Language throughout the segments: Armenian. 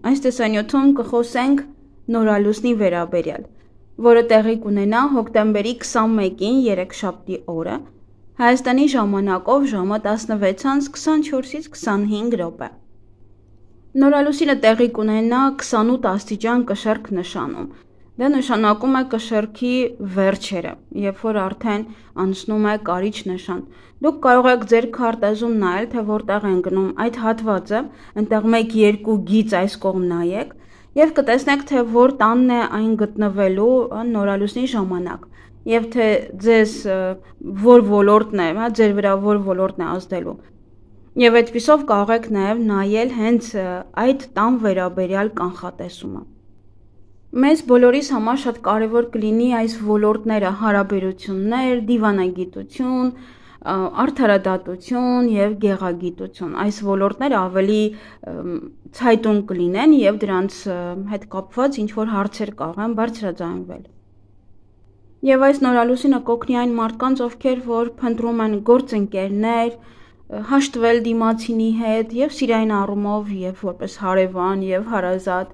այս տեսանյութում կխոսենք նորալուսնի վերաբերյալ, որը տեղի կունենա հոկտեմբերի 21-ին երեքշաբթի օրը Հայաստանի ժամանակով ժամը 16:24-ից 25 րոպե։ Նորալուսինը տեղի կունենա 28 աստիճան կշեռք նշանում։ Դա նշանակում է կշեռքի վերջերը, երբ որ արդեն անցնում է կարիճ նշան։ Դուք կարող եք ձեր քարտեզում նայել, թե որտեղ են գնում այդ հատվածը, այնտեղ 1-2 գիծ այս կողմ նայեք եւ կտեսնեք, թե որ տանն է այն գտնվելու նորալուսնի ժամանակ եւ թե ձեզ որ ոլորտն է, ձեր վրա որ ոլորտն է ազդելու։ Եվ այդպիսով կարող եք նաեւ նայել հենց այդ տան վերաբերյալ կանխատեսումը։ Մեզ բոլորիս համար շատ կարևոր կլինի այս ոլորտները՝ հարաբերություններ, դիվանագիտություն, արդարադատություն եւ գեղագիտություն։ Այս ոլորտները ավելի ցայտուն կլինեն եւ դրանց հետ կապված ինչ որ հարցեր կարող են բարձրաձայնվել։ Եվ այս նորալուսինը կօգնի այն մարդկանց, ովքեր որ փնտրում են գործընկերներ, հաշտվել դիմացինի հետ եւ սիրային առումով եւ որպես հարևան եւ հարազատ,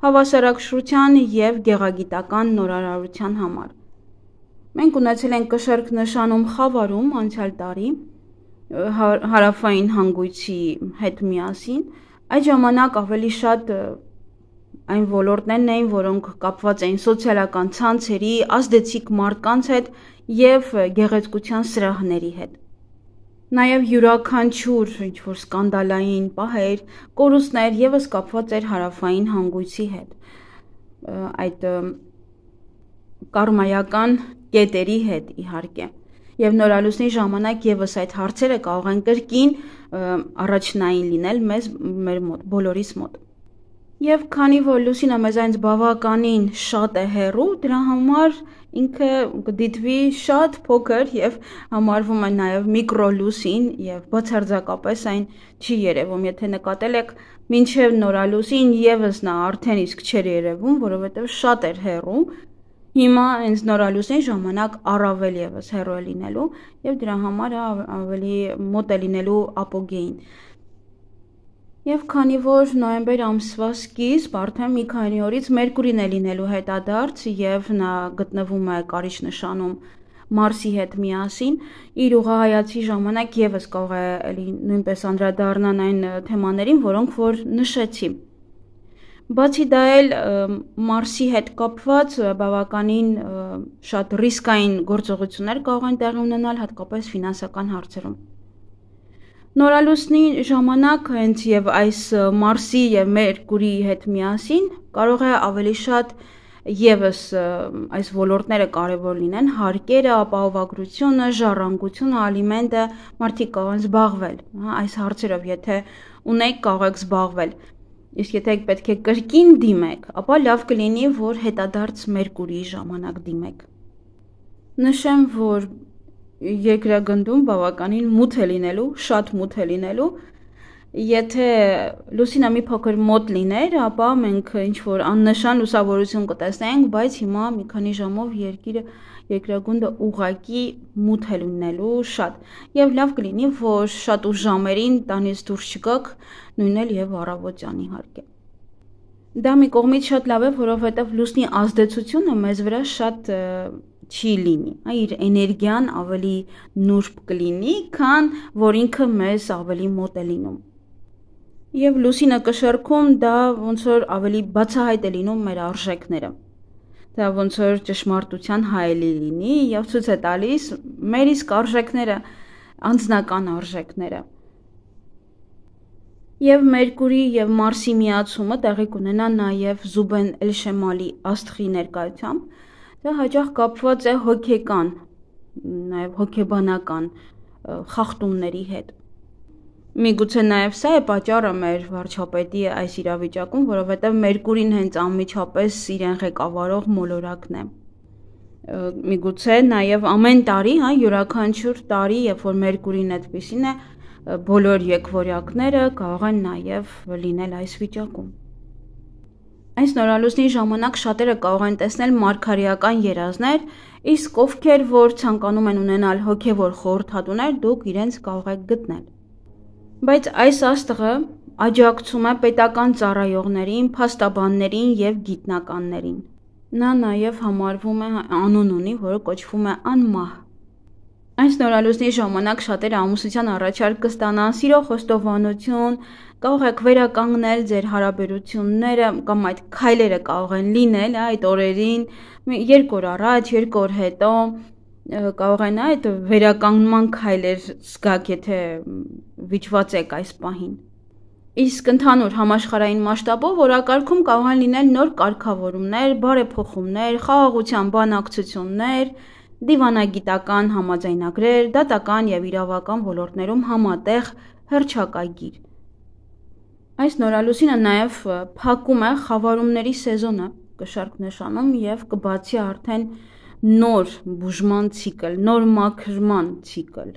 հավասարակշռության եւ գեղագիտական նորարարության համար։ Մենք ունեցել ենք կշեռք նշանում Խավարում անցյալ տարի հարավային հանգույցի հետ միասին։ Այդ ժամանակ ավելի շատ այն ոլորտներն էին, որոնք կապված էին սոցիալական ցանցերի, ազդեցիկ մարդկանց հետ եւ գեղեցկության սրահների հետ։ Նաև յուրաքանչյուր ինչ-որ սկանդալային պահեր, կորուստներ եւս կապված էր հարավային հանգույցի հետ, այդ կարմայական կետերի հետ իհարկե։ Եվ նորալուսնի ժամանակ եւս այդ հարցերը կարող են կրկին առաջնային լինել մեր մոտ, բոլորիս մոտ։ Եվ քանի որ լուսինը մեզանից բավականին շատ է հեռու, դրա համար ինքը կդիտվի շատ փոքր եւ համարվում է նաեւ միկրոլուսին եւ բացարձակապես այն չի երևում։ Եթե նկատել եք, մինչեւ նորալուսին եւս նա արդեն իսկ չէր երևում, որովհետեւ շատ էր հեռու։ Հիմա հենց նորալուսին ժամանակ առավել եւս հեռու է լինելու եւ դրա համար ավելի մոտ է լինելու ապոգեին։ Եվ քանի որ նոյեմբեր ամսվա սկիզբ արդեն մի քանի օրից Մերկուրին է լինելու հետադարձ եւ նա գտնվում է կարիճ նշանում Մարսի հետ միասին, իր ուղղահայացի ժամանակ եւս կարող է նույնպես անդրադառնան այն թեմաներին, որոնք որ նշեցի։ Բացի դա էլ Մարսի հետ կապված բավականին շատ ռիսկային գործողություններ կարող են տեղի ունենալ հատկապես ֆինանսական հարցերում։ Նորալուսնի ժամանակ հենց եւ այս Մարսի եւ Մերկուրիի հետ միասին կարող է ավելի շատ եւս այս ոլորտները կարևոր լինեն, հարկերը, ապահովագրությունը, ժառանգությունը, ալիմենտը, մարդիկ կարող են զբաղվել, այս հարցերով եթե ունեք կարող եք զբաղվել։ Իսկ եթե պետք է կրկին դիմեք, ապա լավ կլինի, որ հետադարձ Մերկուրիի ժամանակ դիմեք։ Նշեմ, որ երկրագնդում բավականին մութ է լինելու, շատ մութ է լինելու։ Եթե լուսինը մի փոքր մոտ լիներ, ապա մենք ինչ-որ աննշան լուսավորություն կտեսնենք, բայց հիմա մի քանի ժամով երկրագունդը ուղղակի մութ է լինելու շատ։ Եվ լավ կլինի, որ շատ ուշ ժամերին տանից դուրս չգաք, նույնն էլ եւ առավոտյան իհարկե։ Դա մի կողմից շատ լավ է, որովհետեւ լուսնի ազդեցությունը մեզ վրա շատ չի լինի, իր էներգիան ավելի նուրբ կլինի, քան որ ինքը մեզ ավելի մոտ է լինում։ Եվ լուսինը կշեռքում դա ոնց որ ավելի բացահայտ է լինում մեր արժեքները։ Դա ոնց որ ճշմարտության հայելի լինի եւ ցույց է տալիս մեր իսկ արժեքները, անձնական արժեքները։ Եվ Մերկուրի եւ Մարսի միացումը տեղի կունենա նաեւ Զուբեն Էլ-Շեմալի աստղի ներկայությամբ։ Դա հաճախ կապված է հոգեկան, նաև հոգեբանական խախտումների հետ։ Միգուցե նաև սա է պատճառը մեր վարչապետի այս իրավիճակում, որովհետև Մերկուրին հենց անմիջապես իրեն ղեկավարող մոլորակն է։ Միգուցե նաև ամեն տարի, յուրաքանչյուր տարի, երբ որ Մերկուրին այդպիսին է, բոլոր եկվորյակները կարող են նաև լինել այս վիճակում։ Այս նորալուսնի ժամանակ շատերը կարող են տեսնել մարգարեական երազներ, իսկ ովքեր որ ցանկանում են ունենալ հոգևոր խորհրդատուներ, դուք իրենց կարող եք գտնել։ Բայց այս աստղը աջակցում է պետական ծառայողներին, փաստաբաններին և գիտնականներին։ Նա նաև համարվում է անուն ունի, որը կոչվում է անմահ։ Այս նորալուսնի ժամանակ շատերը ամուսնության առաջարկ կստանան, սիրո խոստովանություն, կարող եք վերականգնել ձեր հարաբերությունները կամ այդ քայլերը կարող են լինել այդ օրերին, 2 օր առաջ, 2 օր հետո, կարող են այդ վերականգնման քայլեր զգաք, եթե վիճված եք այս պահին։ Իսկ ընդհանուր համաշխարհային մասշտաբով օրակարգում կարող են լինել նոր կարգավորումներ, բարեփոխումներ, խաղաղության բանակցություններ, դիվանագիտական համաձայնագրեր, դատական և իրավական ոլորտներում համատեղ հռչակագիր։ Այս նորալուսինը նաև փակում է խավարումների սեզոնը, կշարք նշանում և կբացի արդեն նոր բուժման ցիկլ, նոր մաքրման ցիկլ։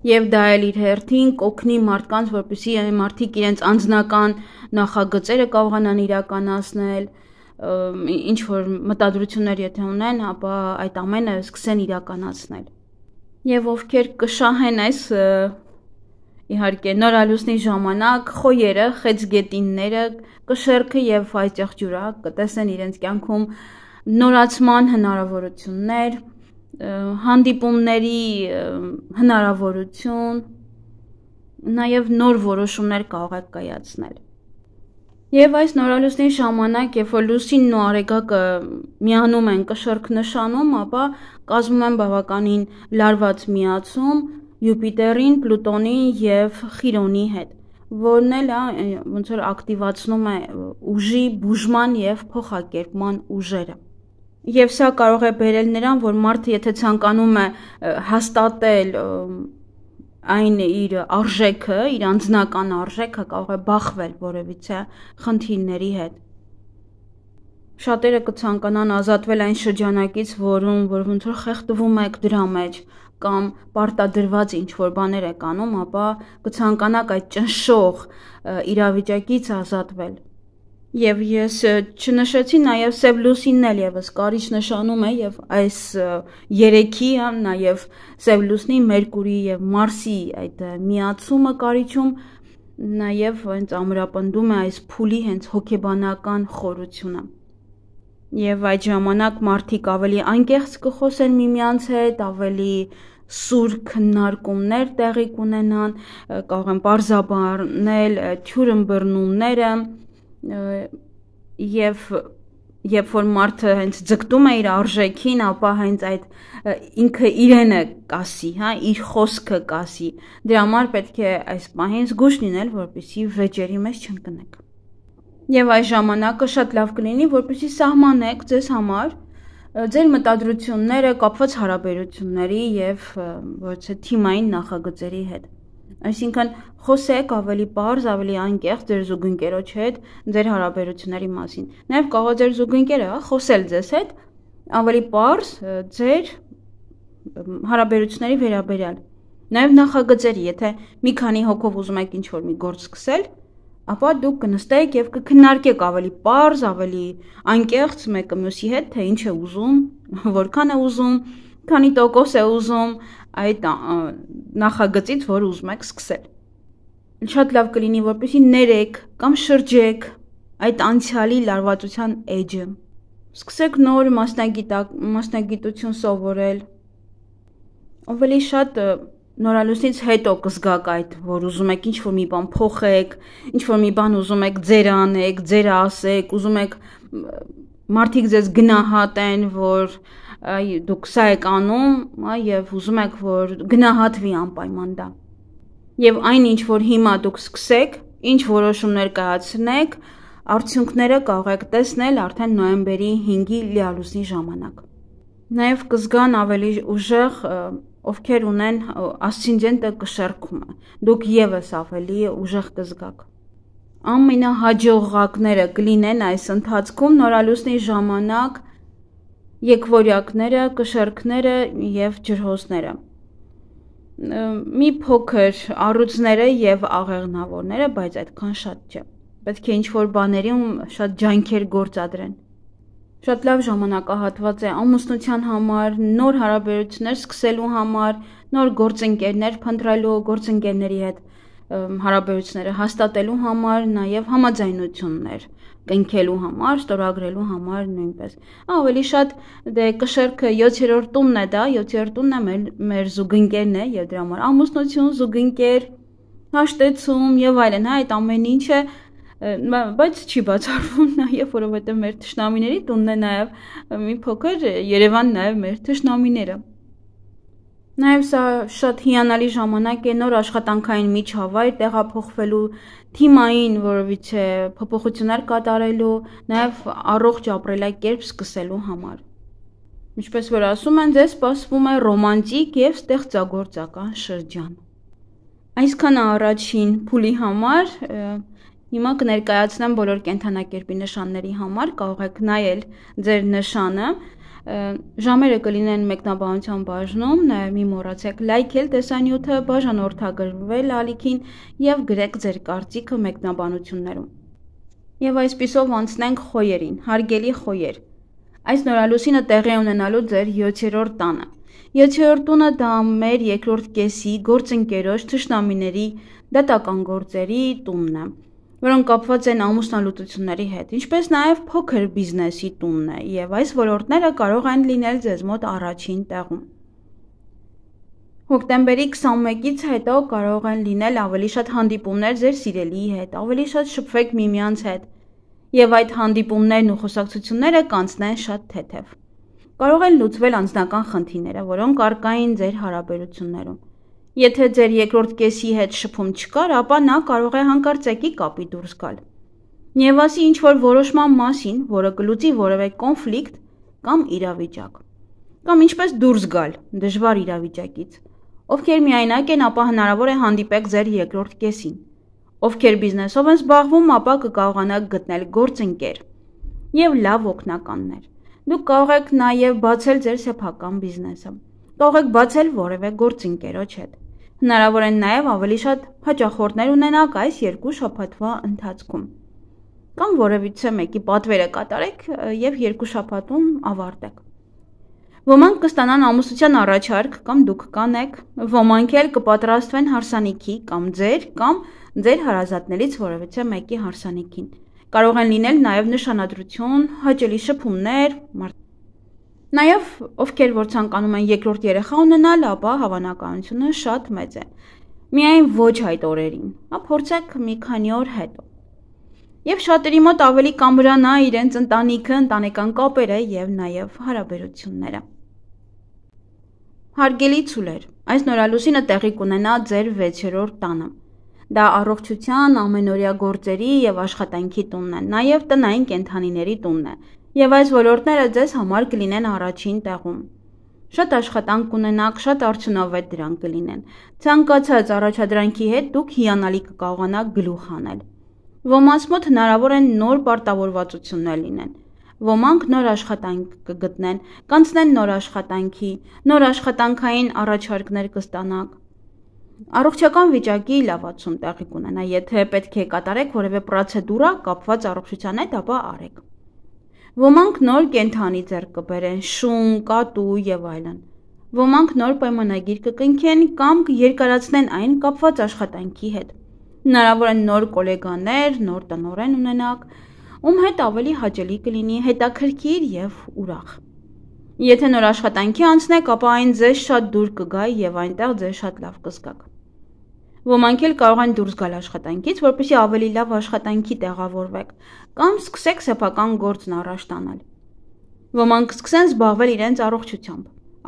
Եվ դա էլ իր հերթին կօգնի մարդկանց, որպեսզի մարդիկ իրենց անձնական նախագծերը կարողանան իրականացնել, ինչ որ մտադրություններ եթե ունեն, ապա այդ ամենը սկսեն իրականացնել։ Եվ ովքեր կշահեն այս իհարկե նորալուսնի ժամանակ, խոյերը, խեցգետինները, կշեռքը և այծեղջուրակ կտեսեն իրենց կյանքում նորացման հնարավորություններ, հանդիպումների հնարավորություն, նաև նոր որոշումներ կարող եք կայացնել։ Եվ այս նորալուսնի ժամանակ, երբ որ լուսինն ու արեգակը միանում են կշեռք նշանում, ապա կազմում են բավականին լարված միացում Յուպիտերին, Պլուտոնի և Խիրոնի հետ, որն էլ ոնց որ ակտիվացնում է ուժի, բուժման և փոխակերպման ուժերը։ Եվ սա կարող է բերել նրան, որ մարդը եթե ցանկանում է հաստատել այն իր արժեքը, իր անձնական արժեքը, կարող է բախվել որևիցե խնդիրների հետ։ Շատերը կցանկանան ազատվել այն շրջանակից, որ ոնց որ խեղդվում եք դրա մեջ կամ պարտադրված ինչ-որ բաներ եք անում, ապա կցանկանաք այդ ճնշող իրավիճակից ազատվել։ Եվ ես չնշեցի նաև սև լուսինն էլ եւս կարիճ նշանում է եւ այս երեքի նաև սև լուսնի, Մերկուրի եւ Մարսի այդ միացումը կարիճում նաև հենց ամրապնդում է այս փուլի հենց հոգեբանական խորությունը։ Եվ այդ ժամանակ մարդիկ ավելի անկեղծ կխոսեն միմյանց հետ, ավելի սուր քննարկումներ տեղի կունենան, կարող են պարզաբանել թյուրըմբռնումները, եւ երբ որ մարդը հենց ձգտում է իր արժեքին, ապա հենց այդ ինքը իրենը կասի, իր խոսքը կասի։ Դրա համար պետք է այս պահին զգույշ լինել, որպեսզի վեճերի մեջ չընկնեք։ Եվ այս ժամանակը շատ լավ կլինի, որպեսզի սահմանեք ձեզ համար ձեր մտադրությունները կապված հարաբերությունների եւ որպես թիմային նախագծերի հետ։ Այսինքն խոսեք ավելի պարզ, ավելի անկեղծ ձեր զուգընկերոջ հետ ձեր հարաբերությունների մասին։ Նաև կարող է ձեր զուգընկերը խոսել ձեզ հետ ավելի պարզ ձեր հարաբերությունների վերաբերյալ։ Նաև նախագծերի, եթե մի քանի հոգով ուզում եք ինչ-որ մի գործ սկսել, ապա դուք կնստեք եւ կքննարկեք ավելի պարզ, ավելի անկեղծ մեկը մյուսի հետ, թե ինչ է ուզում, որքան է ուզում, քանի տոկոս է ուզում այդ նախագծից, որ ուզում եք սկսել։ Շատ լավ կլինի, որպեսզի ներեք կամ շրջեք այդ անցյալի լարվածության էջը։ Սկսեք նոր մասնագիտություն սովորել։ Ավելի շատ նորալուսնից հետո կզգաք այդ, որ ուզում եք ինչ-որ մի բան փոխեք, ինչ-որ մի բան ուզում եք ձեր անեք, ձեր ասեք, ուզում եք մարդիկ ձեզ գնահատեն, որ դուք սա եք անում, եւ ուզում եք, որ գնահատվի անպայման դա։ Եվ այն ինչ որ հիմա դուք սկսեք, ինչ որոշումներ կայացնեք, արդյունքները կարող եք տեսնել արդեն նոյեմբերի 5-ի լիալուսնի ժամանակ։ Նաև կզգան ավելի ուժեղ, ովքեր ունեն ասցենդենտը կշեռքումը, դուք եւս ավելի ուժեղ կզգաք։ Ամենահաջողակները կլինեն այս ընթացքում նորալուսնի ժամանակ եկվորյակները, կշեռքները եւ ջրհոսները։ Մի փոքր առուծները եւ աղեղնավորները, բայց այդքան շատ չէ։ Պետք է ինչ-որ բաներում շատ ջանքեր գործադրեն։ Շատ լավ ժամանակահատված է ամուսնության համար, նոր հարաբերություններ սկսելու համար, նոր գործընկերներ փնտրելու, գործընկերների հետ հարաբերությունները հաստատելու համար, նաև համաձայնություններ կնքելու համար, ստորագրելու համար նույնպես։ Ավելի շատ կշեռքը 7-րդ տունն է դա, 7-րդ տունն է մեր զուգընկերն է եւ դրա համար ամուսնություն, զուգընկեր, հաշտեցում եւ այլն, այդ ամեն ինչը բայց չի բացառվում նաև, որովհետև մեր թշնամիների տունն է նաև մի փոքր Երևան նաև մեր թշնամիները։ Նաև սա շատ հիանալի ժամանակ է նոր աշխատանքային միջավայր տեղափոխվելու, թիմային որովիցե փոփոխություններ կատարելու, նաև առողջ ապրելակերպ սկսելու համար։ Ինչպես որ ասում են, ձեզ սպասվում է ռոմանտիկ եւ ստեղծագործական շրջան։ Այսքանը առաջին փուլի համար, հիմա կներկայացնեմ բոլոր կենդանակերպի նշանների համար, կարող եք նայել ձեր նշանը, ժամերը կլինեն մեկնաբանության բաժնում, նաև մի մոռացեք լայքել տեսանյութը, բաժանորդագրվել ալիքին եւ գրեք ձեր կարծիքը մեկնաբանություններում։ Եվ այսպիսով անցնենք խոյերին, հարգելի խոյեր։ Այս նորալուսինը տեղի ունենալու ձեր 7-րդ տանը։ 7-րդ տունը դա մեր երկրորդ կեսի գործընկերոջ թշնամիների դատական գործերի տունն է, որոնք կապված են ամուսնալուծությունների հետ, ինչպես նաև փոքր բիզնեսի տունն է, եւ այս ոլորտները կարող են լինել ձեզ մոտ առաջին տեղում։ Հոկտեմբերի 21-ից հետո կարող են լինել ավելի շատ հանդիպումներ ձեր սիրելիի հետ, ավելի շատ շփվեք միմյանց հետ, եւ այդ հանդիպումներն ու խոսակցությունները կանցնեն շատ թեթև։ Կարող են լուծվել անձնական խնդիրները, որոնք առկա են ձեր հարաբերություններում։ Եթե ձեր երկրորդ կեսի հետ շփում չկար, ապա նա կարող է հանկարծակի կապի դուրս գալ։ Եվ ասի ինչ-որ որոշման մասին, որը կլուծի որևէ կոնֆլիկտ կամ իրավիճակ։ Կամ ինչպես դուրս գալ դժվար իրավիճակից։ Ովքեր միայնակ են, ապա հնարավոր է հանդիպեք ձեր երկրորդ կեսին։ Ովքեր բիզնեսով են զբաղվում, ապա կկարողանաք գտնել գործընկեր եւ լավ օգնականներ։ Դուք կարող եք նաեւ բացել ձեր սեփական բիզնեսը։ Կարող եք բացել որևէ գործընկերոջ հետ։ Հնարավոր է նաև ավելի շատ հաճախորդներ ունենաք այս 2 շաբաթվա ընթացքում։ Կամ որևիցե մեկի պատվերը կատարեք եւ 2 շաբաթում ավարտեք։ Ոմանք կստանան ամուսնության առաջարկ կամ դուք կանեք, ոմանք էլ կպատրաստվեն հարսանիքի կամ ձեր հարազատներից որևիցե մեկի հարսանիքին։ Կարող են լինել նաև նշանադրություն, հաճելի շփումներ, Նաև ովքեր որ ցանկանում են երկրորդ երեխա ունենալ, ապա հավանականությունը շատ մեծ է։ Միայն ոչ այդ օրերին, փորձեք մի քանի օր հետո։ Եվ շատերի մոտ ավելի կամրանա իրենց ընտանիքը, ընտանեկան կապերը եւ նաև հարաբերությունները։ Հարգելի ցուլեր, այս նորալուսինը տեղի կունենա ձեր 6-րդ տանը։ Դա առողջության, ամենօրյա գործերի եւ աշխատանքի տունն է, նաև տնային կենդանիների տունն է։ Եվ այս ոլորտները ձեզ համար կլինեն առաջին տեղում։ Շատ աշխատանք կունենաք, շատ արդյունավետ դրանք կլինեն։ Ցանկացած առաջադրանքի հետ դուք հիանալի կկարողանաք գլուխ հանել։ Ոմանց մոտ հնարավոր են նոր պարտավորվածություններ լինեն։ Ոմանք նոր աշխատանք կգտնեն, կանցնեն նոր աշխատանքի, նոր աշխատանքային առաջարկներ կստանաք։ Առողջական վիճակի լավացում տեղի կունենա, եթե պետք է կատարեք որևէ պրոցեդուրա կապված առողջության հետ, ապա արեք։ Ոմանք նոր կենդանի ձեռք կբերեն, շուն, կատու եւ այլն։ Ոմանք նոր պայմանագիր կկնքեն կամ կերկարացնեն այն կապված աշխատանքի հետ։ Հնարավոր են նոր գոլեգաներ, նոր տնօրեն ունենաք, ում հետ ավելի հաճելի կլինի, հետաքրքիր եւ ուրախ։ Եթե նոր աշխատանքի անցնեք, ապա այն ձեզ շատ դուր կգա եւ այնտեղ ձեզ շատ լավ կզգաք։ Ոմանք էլ կարող են դուրս գալ աշխատանքից, որպեսզի ավելի լավ աշխատանքի տեղավորվեք, կամ սկսեք սեփական գործն առաջ տանել։ Ոմանք կսկսեն զբաղվել իրենց առողջությամբ,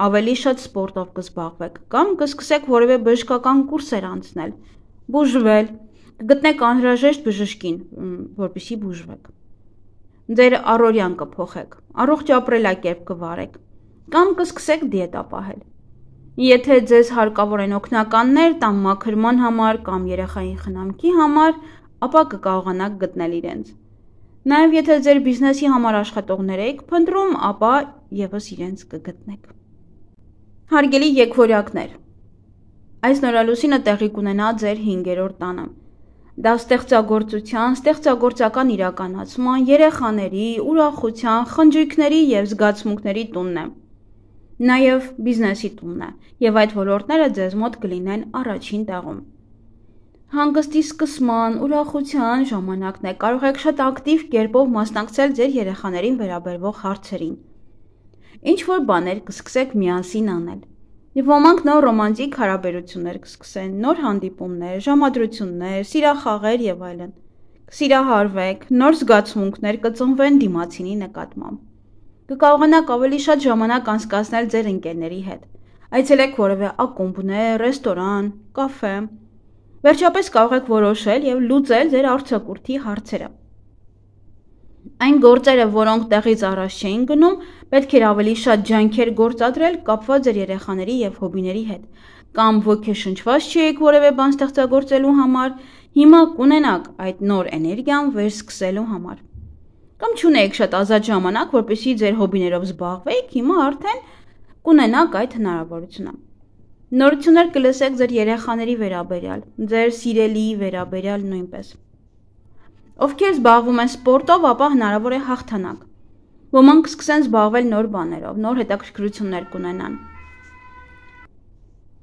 ավելի շատ սպորտով կզբաղվեք, կամ կսկսեք որևէ բժշկական կուրսեր անցնել, բուժվել, կգտնեք անհրաժեշտ բժշկին, որպեսզի բուժվեք։ Ձեր առօրյան կփոխեք, առողջ ապրելակերպ կվարեք, կամ կսկսեք դիետա պահել։ Եթե ձեզ հարկավոր են օգնականներ տան մաքրման համար կամ երեխային խնամքի համար, ապա կկարողանաք գտնել իրենց։ Նաև եթե ձեր բիզնեսի համար աշխատողներ եք փնտրում, ապա եւս իրենց կգտնեք։ Հարգելի եկվորյակներ, այս նորալուսինը տեղի կունենա ձեր 5-րդ տանը։ Դա ստեղծագործության, ստեղծագործական իրականացման, երեխաների, ուրախության, խնջույքների եւ զգացմունքների տունն է։ Նաև բիզնեսի տունն է, եւ այդ ոլորտները ձեզ մոտ կլինեն առաջին տեղում։ Հանգստի սկսման, ուրախության ժամանակն է, կարող եք շատ ակտիվ կերպով մասնակցել ձեր երեխաներին վերաբերվող հարցերին։ Ինչ-որ բաներ կսկսեք միասին անել։ Եվ ոմանք նոր ռոմանտիկ հարաբերություններ կսկսեն, նոր հանդիպումներ, ժամադրություններ, սիրախաղեր եւ այլն։ Կսիրահարվեք, նոր զգացմունքներ կծնվեն դիմացինի նկատմամբ։ Կկարողանաք ավելի շատ ժամանակ անցկացնել ձեր ընկերների հետ։ Այցելեք որևէ ակումբներ, ռեստորան, կաֆե։ Վերջապես կարող եք որոշել եւ լուծել ձեր արձակուրդի հարցերը։ Այն գործերը, որոնք տեղից առաջ չէին գնում, պետք էր ավելի շատ ջանքեր գործադրել կապված ձեր երեխաների եւ հոբիների հետ, կամ ոգեշնչված չէիք որևէ բան ստեղծագործելու համար, հիմա կունենաք այդ նոր էներգիան վերսկսելու համար։ Կամ չունեիք շատ ազատ ժամանակ, որպեսզի ձեր հոբիներով զբաղվեիք, հիմա արդեն կունենաք այդ հնարավորությունը։ Նորություններ կլսեք ձեր երեխաների վերաբերյալ, ձեր սիրելիի վերաբերյալ նույնպես։ Ովքեր զբաղվում են սպորտով, ապա հնարավոր է հաղթանակ։ Ոմանք կսկսեն զբաղվել նոր բաներով, նոր հետաքրքրություններ կունենան։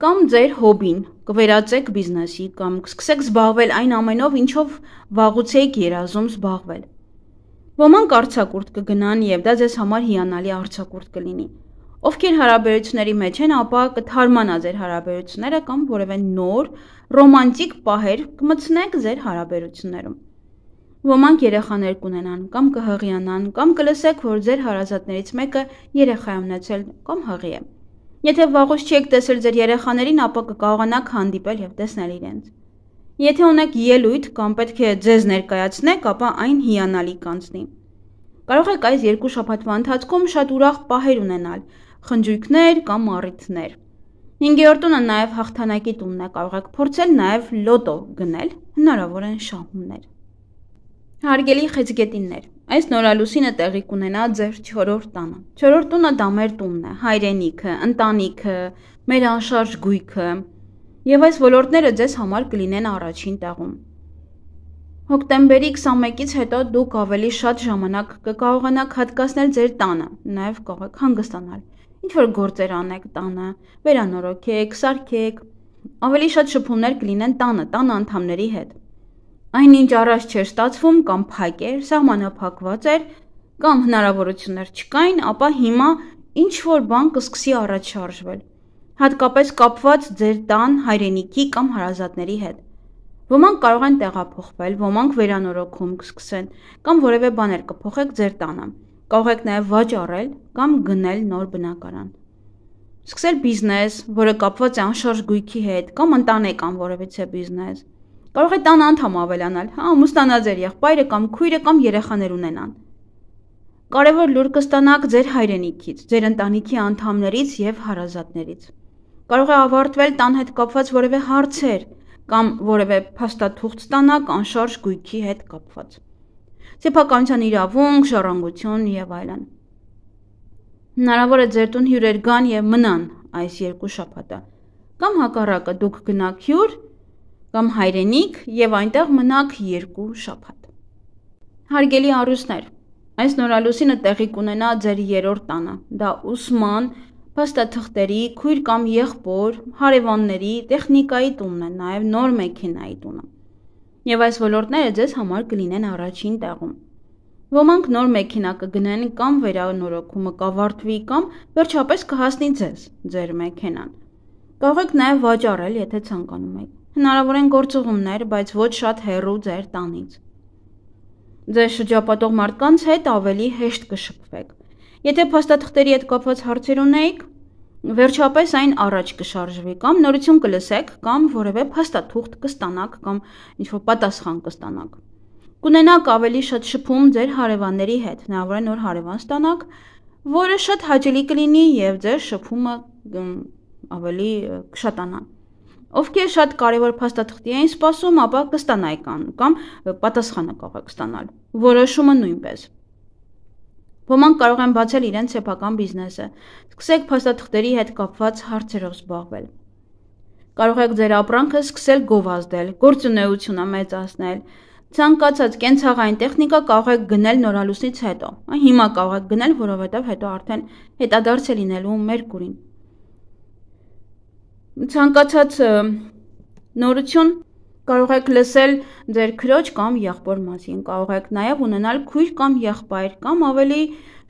Կամ ձեր հոբին կվերածեք բիզնեսի, կամ կսկսեք զբաղվել այն ամենով, ինչով վաղուց եք երազում զբաղվել։ Ոմանք արձակուրդ կգնան եւ դա ձեզ համար հիանալի արձակուրդ կլինի։ Ովքեր հարաբերությունների մեջ են, ապա կթարմանա ձեր հարաբերությունները կամ որևէ նոր ռոմանտիկ պահեր կմտցնեք ձեր հարաբերություններում։ Ոմանք երեխաներ կունենան, կամ կհղիանան, կամ կլսեք, որ ձեր հարազատներից մեկը երեխա է ունեցել կամ հղի է։ Եթե վաղուց չեք տեսել ձեր երեխաներին, ապա կկարողանաք հանդիպել եւ տեսնել իրենց։ Եթե ունեք ելույթ կամ պետք է ձեզ ներկայացնեք, ապա այն հիանալի կանցնի։ Կարող եք այս 2 շաբաթվա ընթացքում շատ ուրախ պահեր ունենալ, խնջույքներ կամ առիթներ։ 5-րդ տունը նաև հաղթանակի տունն է, կարող եք փորձել նաև լոտո գնել, հնարավոր են շահումներ։ Հարգելի խեցգետիններ, այս նորալուսինը տեղի կունենա ձեր 4-րդ տանը։ 4-րդ տունը դա մեր տունն է, հայրենիքը, ընտանիքը, մեր անշարժ գույքը, եւ այս ոլորտները ձեզ համար կլինեն առաջին տեղում։ Հոկտեմբերի 21-ից հետո դուք ավելի շատ ժամանակ կկարողանաք հատկացնել ձեր տանը, նաև կարող եք հանգստանալ, ինչ-որ գործեր անեք տանը, վերանորոգեք, սարքեք, ավելի շատ շփումներ կլինեն տան անդամների հետ։ Այնինչ առաջ չէր ստացվում կամ փակ էր, սահմանափակված էր, կամ հնարավորություններ չկային, ապա հիմա ինչ-որ բան կսկսի առաջ շարժվել, հատկապես կապված ձեր տան, հայրենիքի կամ հարազատների հետ։ Ոմանք կարող են տեղափոխվել, ոմանք վերանորոգում կսկսեն, կամ որևէ բաներ կփոխեք ձեր տանը։ Կարող եք նաև վաճառել կամ գնել նոր բնակարան։ Սկսել բիզնես, որը կապված է անշարժ գույքի հետ, կամ ընտանեկան որևիցե բիզնես։ Կարող է տան անդամ ավելանալ, ամուսնանալ ձեր եղբայրը կամ քույրը կամ երեխաներ ունենան։ Կարևոր լուր կստանաք ձեր հայրենիքից, ձեր ընտանիքի անդամներից եւ հարազատներից։ Կարող է ավարտվել տան հետ կապված որևէ հարցեր կամ որևէ փաստաթուղթ ստանաք անշարժ գույքի հետ կապված։ Սեփականության իրավունք, ժառանգություն եւ այլն։ Հնարավոր է ձեր տուն հյուրեր գան եւ մնան այս 2 շաբաթը։ Կամ հակառակը դուք գնաք հյուր կամ հայրենիք եւ այնտեղ մնաք 2 շաբաթ։ Հարգելի առուստներ, այս նորալուսինը տեղի կունենա ձեր 3-րդ տանը։ Դա ուսման, փաստաթղթերի, քույր կամ եղբոր, հարևանների, տեխնիկայի տունն է, նաև նոր մեքենայի տունը։ Եվ այս ոլորտները ձեզ համար կլինեն առաջին տեղում։ Ոմանք նոր մեքենա կգնեն կամ վերանորոգումը կավարտվի կամ վերջապես կհասնի ձեր մեքենան։ Կարող եք նաև վաճառել, եթե ցանկանում եք։ Հնարավոր են գործուղումներ, բայց ոչ շատ հեռու ձեր տանից։ Ձեր շրջապատող մարդկանց հետ ավելի հեշտ կշփվեք։ Եթե փաստաթղթերի հետ կապված հարցեր ունեիք, վերջապես այն առաջ կշարժվի, կամ նորություն կլսեք, կամ որևէ փաստաթուղթ կստանաք, կամ ինչ-որ պատասխան կստանաք։ Կունենաք ավելի շատ շփում ձեր հարևանների հետ, հնարավոր է նոր հարևան ստանաք, որը շատ հաճելի կլինի եւ ձեր շփումը ավելի կշատանա։ Ովքեր շատ կարևոր փաստաթղթի էին սպասում, ապա կստանայք կամ պատասխանը կարող եք ստանալ։ Որոշումը նույնպես։ Ոմանք կարող են բացել իրենց սեփական բիզնեսը։ Սկսեք փաստաթղթերի հետ կապված հարցերով զբաղվել։ Կարող եք ձեր ապրանքը սկսել գովազդել, գործունեությունը մեծացնել։ Ցանկացած կենցաղային տեխնիկա կարող եք գնել նորալուսնից հետո։ Հիմա կարող եք գնել, որովհետև հետո արդեն հետադարձ է լինելու Մերկուրին։ Ցանկացած նորություն Կարող եք լսել ձեր քրոջ կամ եղբոր մասին, կարող եք նաև ունենալ քույր կամ եղբայր կամ ավելի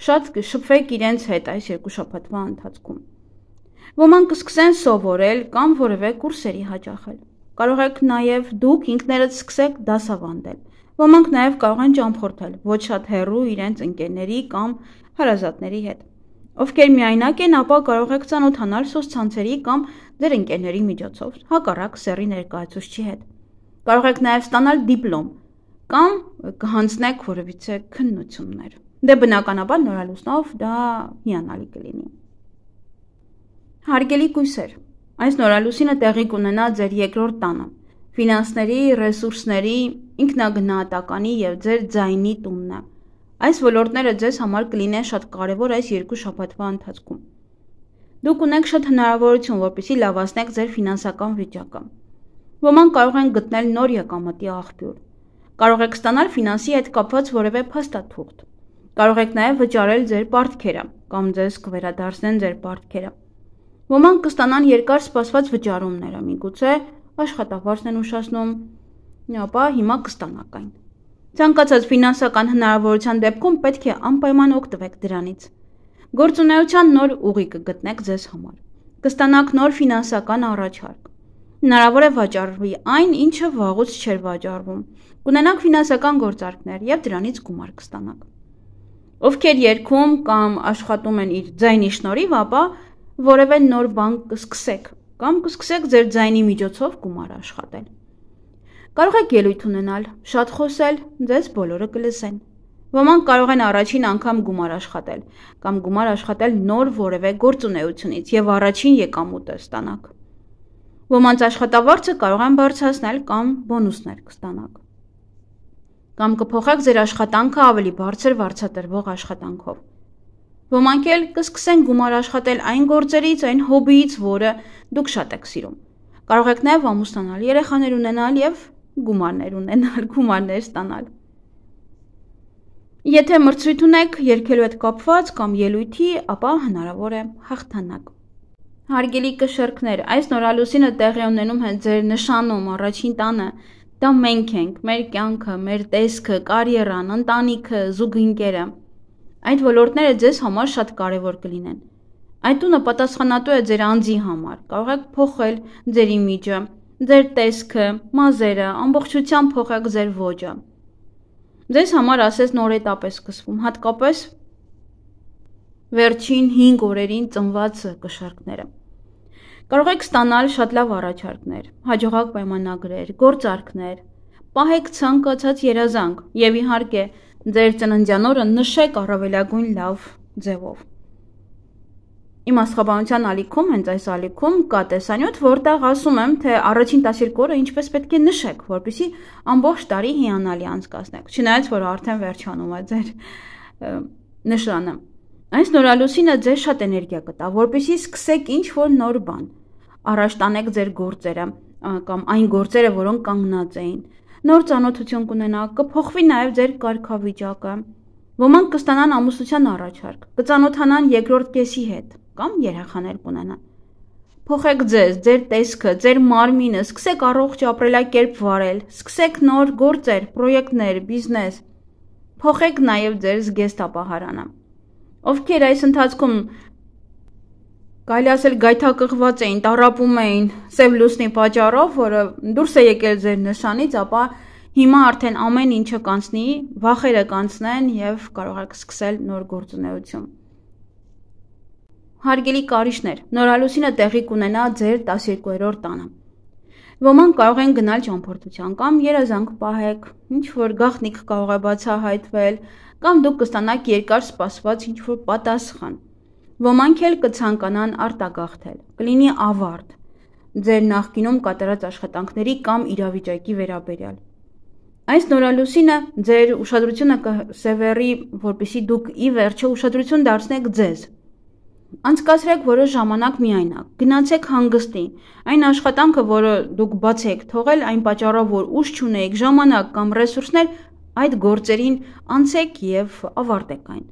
շատ կշփվեք իրենց հետ այս 2 շաբաթվա ընթացքում։ Ոմանք կսկսեն սովորել կամ որևէ կուրսերի հաճախել։ Կարող եք նաև դուք ինքներդ սկսեք դասավանդել։ Ոմանք նաև կարող են ճամփորդել ոչ շատ հեռու իրենց ընկերների կամ հարազատների հետ։ Ովքեր միայնակ են, ապա կարող եք ծանոթանալ սոցցանցերի կամ ձեր ընկերների միջոցով, հակառակ սեռի ներկայացուցչի հետ։ Կարող եք նաև ստանալ դիպլոմ կամ կհանձնեք որևիցե քննություններ։ Դե բնականաբար նորալուսնով դա հիանալի կլինի։ Հարգելի կույսեր, այս նորալուսինը տեղի կունենա ձեր երկրորդ տանը, ֆինանսների, ռեսուրսների, ինքնագնահատականի և ձեր ձայնի տունն է։ Այս ոլորտները ձեզ համար կլինեն շատ կարևոր այս 2 շաբաթվա ընթացքում։ Դուք ունեք շատ հնարավորություն, որպեսզի լավացնեք ձեր ֆինանսական վիճակը։ Ոմանք կարող են գտնել նոր եկամտի աղբյուր։ Կարող եք ստանալ ֆինանսի հետ կապված որևէ փաստաթուղթ։ Կարող եք նաև վճարել ձեր պարտքերը կամ ձեզ կվերադարձնեն ձեր պարտքերը։ Ոմանք կստանան երկար սպասված վճարումները, միգուցե աշխատավարձն են ուշացնում, ապա հիմա կստանաք այն։ Ցանկացած ֆինանսական հնարավորության դեպքում պետք է անպայման օգտվեք դրանից։ Գործունեության նոր ուղի կգտնեք ձեզ համար։ Կստանաք նոր ֆինանսական առաջարկ։ Հնարավոր է վաճառվի այն, ինչը վաղուց չէր վաճառվում։ Կունենաք ֆինանսական գործարքներ և դրանից գումար կստանաք։ Ովքեր երգում կամ աշխատում են իր ձայնի շնորհիվ, ապա որևէ նոր բան կսկսեք կամ կսկսեք ձեր ձայնի միջոցով գումար աշխատել։ Կարող եք ելույթ ունենալ, շատ խոսել, ձեզ բոլորը կլսեն։ Ոմանք կարող են առաջին անգամ գումար աշխատել կամ գումար աշխատել նոր որևէ գործունեությունից և առաջին եկամուտը ստանաք։ Ոմանց աշխատավարձը կարող են բարձրացնել կամ բոնուսներ կստանաք։ Կամ կփոխեք ձեր աշխատանքը ավելի բարձր վարձատրվող աշխատանքով։ Ոմանք էլ կսկսեն գումար աշխատել այն գործերից, այն հոբիից, որը դուք շատ եք սիրում։ Կարող եք նաև ամուսնանալ, երեխաներ ունենալ և գումարներ ստանալ։ Եթե մրցույթ ունեք երգելու հետ կապված կամ ելույթի, ապա հնարավոր է հաղթանակ։ Հարգելի կշեռքներ, այս նորալուսինը տեղի ունենում է ձեր նշանում, առաջին տանը, դա մենք ենք, մեր կյանքը, մեր տեսքը, կարիերան, ընտանիքը, զուգընկերը։ Այդ ոլորտները ձեզ համար շատ կարևոր կլինեն։ Այդ տունը պատասխանատու է ձեր անձի համար, կարող եք փոխել ձեր իմիջը, ձեր տեսքը, մազերը, ամբողջությամբ փոխեք ձեր ոճը։ Ձեզ համար ասես նոր էտապ է սկսվում, հատկապես վերջին 5 օրերին ծնված կշեռքները։ Կարող եք ստանալ շատ լավ առաջարկներ, հաջողակ պայմանագրեր, գործարքներ, պահեք ցանկացած երազանք և իհարկե ձեր ծննդյան օրը նշեք առավելագույն լավ ձևով։ Իմ աստղաբանության ալիքում, հենց այս ալիքում կա տեսանյութ, որտեղ ասում եմ, թե առաջին 12 օրը ինչպես պետք է նշեք, որպեսզի ամբողջ տարի հիանալի անցկացնեք, չնայած որ արդեն վերջանում է ձեր նշանը։ Այս նորալուսինը ձեզ շատ էներգիա կտա, որպեսզի սկսեք ինչ-որ նոր բան, առաջ տանեք ձեր գործերը կամ այն գործերը, որոնք կանգնած էին, նոր ծանոթություն կունենաք, կփոխվի նաև ձեր կարգավիճակը։ Ոմանք կստանան ամուսնության առաջարկ, կծանոթանան երկրորդ կեսի հետ կամ երեխաներ կունենան։ Փոխեք ձեզ, ձեր տեսքը, ձեր մարմինը, սկսեք առողջ ապրելակերպ վարել, սկսեք նոր գործեր, պրոյեկտներ, բիզնես։ Փոխեք նաև ձեր զգեստապահարանը։ Ովքեր այս ընթացքում կարելի ասել գայթակղված էին, տառապում էին սև լուսնի պատճառով, որը դուրս է եկել ձեր նշանից, ապա հիմա արդեն ամեն ինչը կանցնի, վախերը կանցնեն և կարող եք սկսել նոր գործունեություն։ Հարգելի կարիճներ, նորալուսինը տեղի կունենա ձեր 12-րդ տանը։ Ոմանք կարող են գնալ ճամփորդության կամ երազանք պահեք, ինչ-որ գաղտնիք կարող է բացահայտվել, կամ դուք կստանաք երկար սպասված ինչ-որ պատասխան։ Ոմանք էլ կցանկանան արտագաղթել, կլինի ավարտ ձեր նախկինում կատարած աշխատանքների կամ իրավիճակի վերաբերյալ։ Այս նորալուսինը ձեր ուշադրությունը կսևեռի, որպեսզի դուք ի վերջո ուշադրություն դարձնեք ձեզ։ Անցկացրեք որոշ ժամանակ միայնակ, գնացեք հանգստի, այն աշխատանքը, որը դուք բաց եք թողել, այն պատճառով, որ ուժ չունեիք, ժամանակ կամ ռեսուրսներ, այդ գործերին անցեք և ավարտեք այն։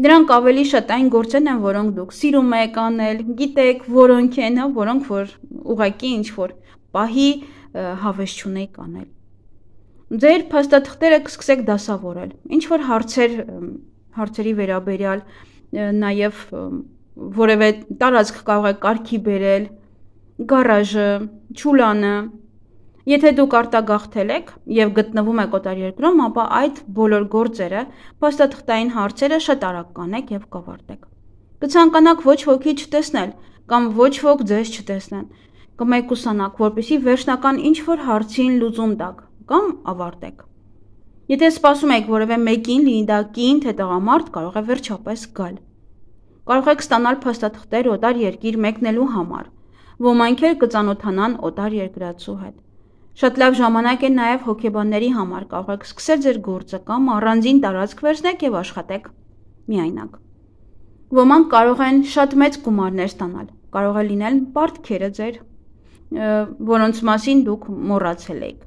Դրանք ավելի շատ այն գործերն են, որոնք դուք սիրում եք անել, գիտեք որոնք են, որոնք որ ուղղակի ինչ-որ պահի հավես չունեք անել։ Ձեր փաստաթղթերը կսկսեք դասավորել, ինչ որ հարցերի վերաբերյալ, նաև որևէ տարածք կարող եք կարգի բերել, գարաժը, չուլանը։ Եթե դուք արտագաղթել եք եւ գտնվում եք օտարերկրում, ապա այդ բոլոր գործերը, փաստաթղթային հարցերը շատ արագ կանեք եւ կավարտեք։ Կցանկանաք ոչ ոքի չտեսնել կամ ոչ ոք ձեզ չտեսնեն։ Կմեկուսանաք, որպեսզի վերջնական ինչ որ հարցին լուծում տաք կամ ավարտեք։ Եթե սպասում եք որևէ մեկին, լինի դա կին թե տղամարդ, կարող է վերջապես գալ։ Կարող եք ստանալ փաստաթղթեր օտար երկիր մեկնելու համար։ Ոմանք էլ կծանոթանան օտար երկրացու հետ։ Շատ լավ ժամանակ է նաև հոգեբանների համար, կարող եք սկսել ձեր գործը կամ առանձին տարածք վերցնեք եւ աշխատեք միայնակ։ Ոմանք կարող են շատ մեծ գումարներ ստանալ, կարող է լինել պարտքերը ձեր, որոնց մասին դուք մոռացել եք։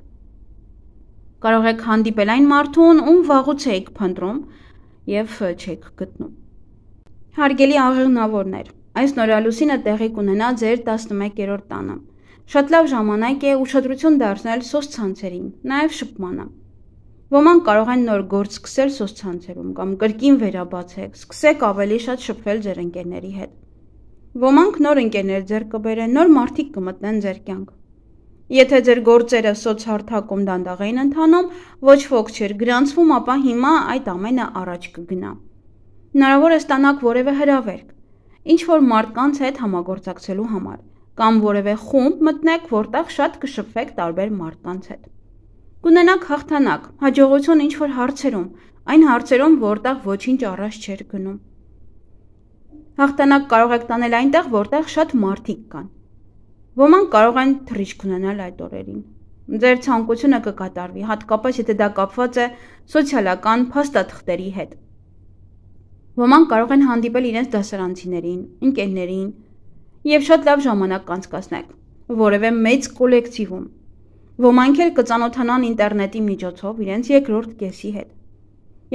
Կարող եք հանդիպել այն մարդուն, ում վաղուց եք փնտրում եւ չեք գտնում։ Հարգելի աղեղնավորներ, այս նորալուսինը տեղի կունենա ձեր 11-րդ տանը։ Շատ լավ ժամանակ է ուշադրություն դարձնել սոցցանցերին, նաև շփմանը։ Ոմանք կարող են նոր գործ սկսել սոցցանցերում կամ կրկին վերաբացեք, սկսեք ավելի շատ շփվել ձեր ընկերների հետ։ Ոմանք նոր ընկերներ ձեռք կբերեն, նոր մարդիկ կմտնեն ձեր կյանք։ Եթե ձեր գործերը սոցհարթակում դանդաղ էին ընթանում, ոչ ոք չէր գրանցվում, ապա հիմա այդ ամենը առաջ կգնա։ Հնարավոր է ստանաք որևէ հրավերք, ինչ որ մարդկանց հետ համագործակցելու համար, կամ որևէ խումբ մտնեք, որտեղ շատ կշփվեք տարբեր մարդկանց հետ։ Կունենաք հաղթանակ, հաջողություն ինչ որ հարցերում, այն հարցերում, որտեղ ոչինչ առաջ չէր գնում։ Հաղթանակ կարող եք տանել այնտեղ, որտեղ շատ մարդիկ կան։ Ոմանք կարող են թռիչք ունենալ այդ օրերին։ Ձեր ցանկությունը կկատարվի, հատկապես եթե դա կապված է սոցիալական փաստաթղթերի հետ։ Ոմանք կարող են հանդիպել իրենց դասարանցիներին, ընկերներին եւ շատ լավ ժամանակ կանցկացնեք որևէ մեծ կոլեկտիվում։ Ոմանք էլ կծանոթանան ինտերնետի միջոցով իրենց երկրորդ կեսի հետ։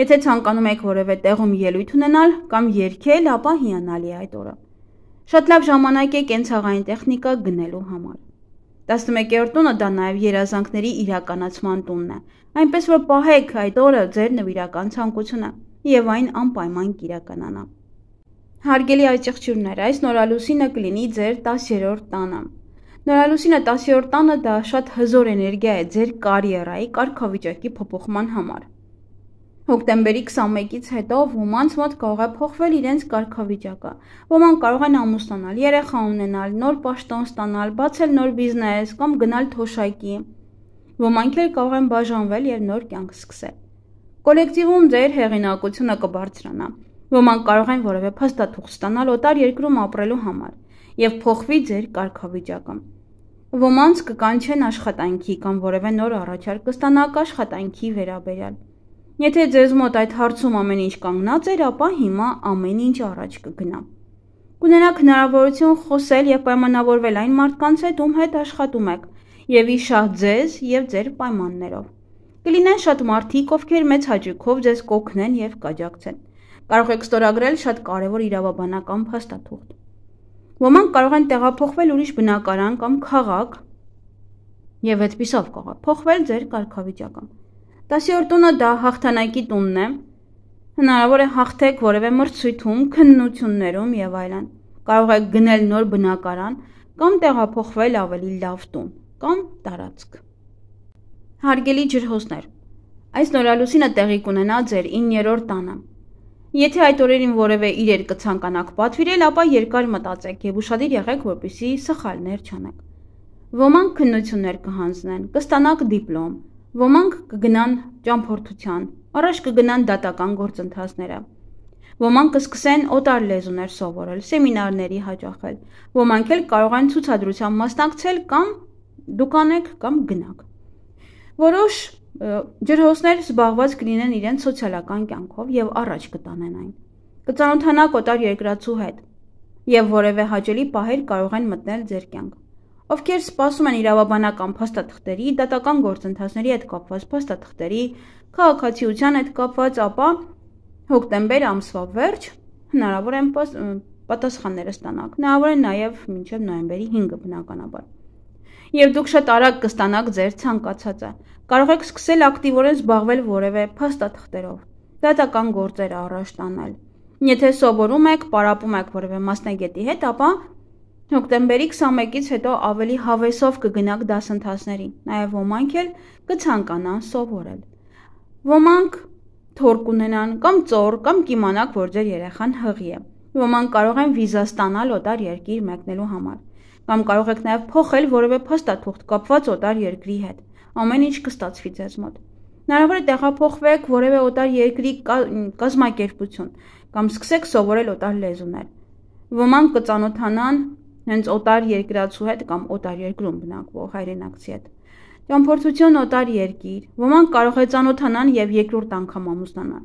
Եթե ցանկանում եք որևէ տեղում ելույթ ունենալ կամ երգել, ապա հիանալի է այդ օրը։ Շատ լավ ժամանակ է կենցաղային տեխնիկա գնելու համար։ 11-րդ տունը դա նաև երազանքների իրականացման տունն է, այնպես որ պահեք այդ օրը ձեր նվիրական ցանկությունը եւ այն անպայման կիրականանա։ Հարգելի այցեղջյուրներ, այս նորալուսինը կլինի ձեր 10-րդ տանը։ Նորալուսինը 10-րդ տանը դա շատ հզոր էներգիա է ձեր կարիերայի կարգավիճակի փոփոխման համար։ Հոկտեմբերի 21-ից հետո ոմանց մոտ կարող է փոխվել իրենց կարգավիճակը։ Ոմանք կարող են ամուսնանալ, երեխա ունենալ, նոր պաշտոն ստանալ, բացել նոր բիզնես կամ գնալ թոշակի։ Ոմանք էլ կարող են բաժանվել եւ նոր կյանք սկսել։ Կոլեկտիվում ձեր հեղինակությունը կբարձրանա։ Ոմանք կարող են որևէ փաստաթուղթ ստանալ օտար երկրում ապրելու համար եւ փոխվի ձեր կարգավիճակը։ Ոմանց կկանչեն աշխատանքի կամ որևէ նոր առաջարկ կստանաք աշխատանքի վերաբերյալ։ Եթե ձեզ մոտ այդ հարցում ամեն ինչ կանգնած էր, ապա հիմա ամեն ինչ առաջ կգնա։ Կունենաք հնարավորություն խոսել եւ պայմանավորվել այն մարդկանց հետ, ում հետ աշխատում եք, եւ իշահ ձեզ եւ ձեր պայմաններով։ Կլինեն շատ մարդիկ, ովքեր մեծ հաճույքով ձեզ կօգնեն եւ կաջակցեն։ Կարող եք ստորագրել շատ կարևոր իրավաբանական փաստաթուղթ։ Ոմանք կարող են տեղափոխվել ուրիշ բնակարան կամ քաղաք եւ այդպիսով կարող փոխվել ձեր կարգավիճակը։ 10-րդ տունը դա հաղթանակի տունն է։ Հնարավոր է հաղթեք որևէ մրցույթում, քննություններում եւ այլն։ Կարող եք գնել նոր բնակարան կամ տեղափոխվել ավելի լավ տուն կամ տարածք։ Հարգելի ջրհոսներ, այս նորալուսինը տեղի կունենա ձեր 9-րդ տանը։ Եթե այդ օրերին որևէ իրեր կցանկանաք պատվիրել, ապա երկար մտածեք եւ ուշադիր եղեք, որպեսզի սխալներ չանեք։ Ոմանք քննություններ կհանձնեն, կստանաք դիպլոմ, ոմանք կգնան ճամփորդության, առաջ կգնան դատական գործընթացները։ Ոմանք կսկսեն օտար լեզուներ սովորել, սեմինարների հաճախել։ Ոմանք էլ կարող են ցուցադրության մասնակցել կամ դուք անեք կամ գնաք։ Որոշ ջրհոսներ զբաղված կլինեն իրենց սոցիալական կյանքով եւ առաջ կտանեն այն։ Կծանոթանաք օտար երկրացու հետ եւ որևէ հաճելի պահեր կարող են մտնել ձեր կյանք։ Ովքեր սպասում են իրավաբանական փաստաթղթերի, դատական գործընթացների հետ կապված փաստաթղթերի, քաղաքացիության հետ կապված, ապա հոկտեմբեր ամսվա վերջ հնարավոր է պատասխանները ստանաք։ Հնարավոր է նաեւ մինչեւ նոյեմբերի 5-ը բնականաբար։ Եվ դուք շատ արագ կստանաք ձեր ցանկացածը։ Կարող եք սկսել ակտիվորեն զբաղվել որևէ փաստաթղթերով, դատական գործեր առաջ տանել։ Եթե սովորում եք, պարապում եք որևէ մասնագետի հետ, ապա հոկտեմբերի 21-ից հետո ավելի հավեսով կգնաք դասընթացների, նաև ոմանք էլ կցանկանան սովորել։ Ոմանք թոր կունենան կամ ծոր կամ կիմանաք, որ ձեր երեխան հղի է։ Ոմանք կարող են վիզա ստանալ օտար երկիր մեկնելու համար, կամ կարող եք նաև փոխել որևէ փաստաթուղթ կապված օտար երկրի հետ։ Ամեն ինչ կստացվի ձեզ մոտ։ Հնարավոր է տեղափոխվեք որևէ օտար երկրի կազմակերպություն կամ սկսեք սովորել օտար լեզուներ։ Ոմանք կծանոթանան հենց օտար երկրացու հետ կամ օտար երկրում բնակվող հայրենակցի հետ։ Ճամփորդություն օտար երկիր։ Ոմանք կարող է ծանոթանան եւ երկրորդ անգամ ամուսնանան։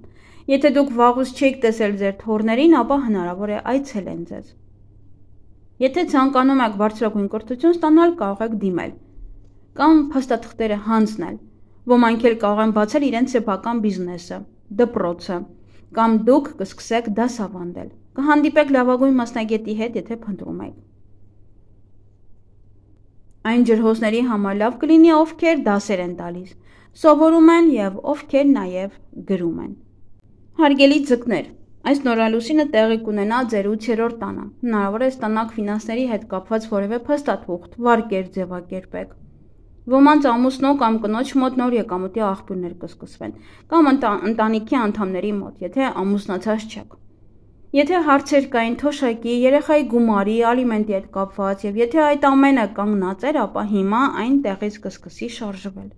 Եթե դուք վաղուց չեք տեսել ձեր թոռներին, ապա հնարավոր է այցելեն ձեզ։ Եթե ցանկանում եք բարձրագույն կրթություն ստանալ, կարող եք դիմել կամ փաստաթղթերը հանձնել։ Ոմանք էլ կարող են բացել իրենց սեփական բիզնեսը, դպրոցը, կամ դուք կսկսեք դասավանդել։ Կհանդիպեք լավագույն մասնագետի հետ, եթե փնտրում եք։ Այն ջրհոսների համար լավ կլինի, ովքեր դասեր են տալիս, սովորում են եւ ովքեր նաեւ գրում են։ Հարգելի ձկներ, այս նորալուսինը տեղի կունենա ձեր 8-րդ տանը։ Հնարավոր է ստանաք ֆինանսների հետ կապված որևէ փաստաթուղթ, վարկեր ձևակերպեք։ Ոմանց ամուսնու կամ կնոջ մոտ նոր եկամուտի աղբյուրներ կսկսվեն, կամ ընտանիքի անդամների մոտ, եթե ամուսնացած չեք։ Եթե հարցեր կային թոշակի, երեխայի գումարի, ալիմենտի հետ կապված, եւ եթե այդ ամենը կանգնած էր, ապա հիմա այն տեղից կսկսի շարժվել։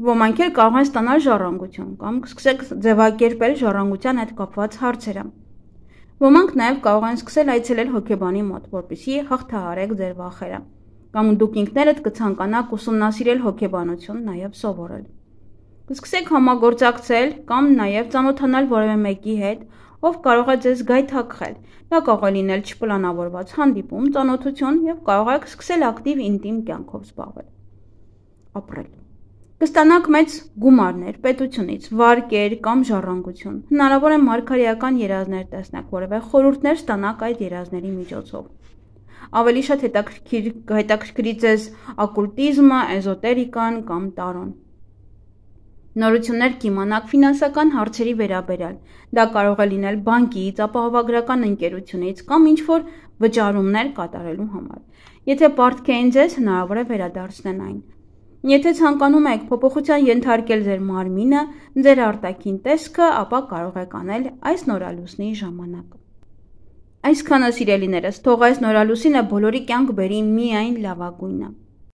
Ոմանք էլ կարող են ստանալ ժառանգություն կամ կսկսեք ձևակերպել ժառանգության հետ կապված հարցերը։ Ոմանք նաև կարող են սկսել այցելել հոգեբանի մոտ, որպեսզի հաղթահարեք ձեր վախերը, կամ դուք ինքներդ կցանկանաք ուսումնասիրել հոգեբանություն, նաև սովորել։ Կսկսեք համագործակցել կամ նաև ծանոթանալ որևէ մեկի հետ, ով կարող է ձեզ գայթակղել։ Դա կարող է լինել չպլանավորված հանդիպում, ծանոթություն եւ կարող եք սկսել ակտիվ ինտիմ կյանքով զբաղվել։ Ապրել։ Կստանաք մեծ գումարներ պետությունից, վարկեր կամ ժառանգություն։ Հնարավոր է մարգարեական երազներ տեսնեք, որևէ խորհուրդներ ստանաք այդ երազների միջոցով։ Ավելի շատ հետաքրքրի ձեզ օկուլտիզմը, էզոտերիկան կամ տարոն։ Նորություններ կիմանաք ֆինանսական հարցերի վերաբերյալ։ Դա կարող է լինել բանկից, ապահովագրական ընկերությունից կամ ինչ-որ վճարումներ կատարելու համար։ Եթե պարտք էին ձեզ, հնարավոր է վերադարձնեն այն։ Եթե ցանկանում եք փոփոխության ենթարկել ձեր մարմինը, ձեր արտաքին տեսքը, ապա կարող եք անել այս նորալուսնի ժամանակ։ Այսքանը սիրելիներս, թող այս նորալուսինը բոլորի կյանք բերի միայն լավագույնը։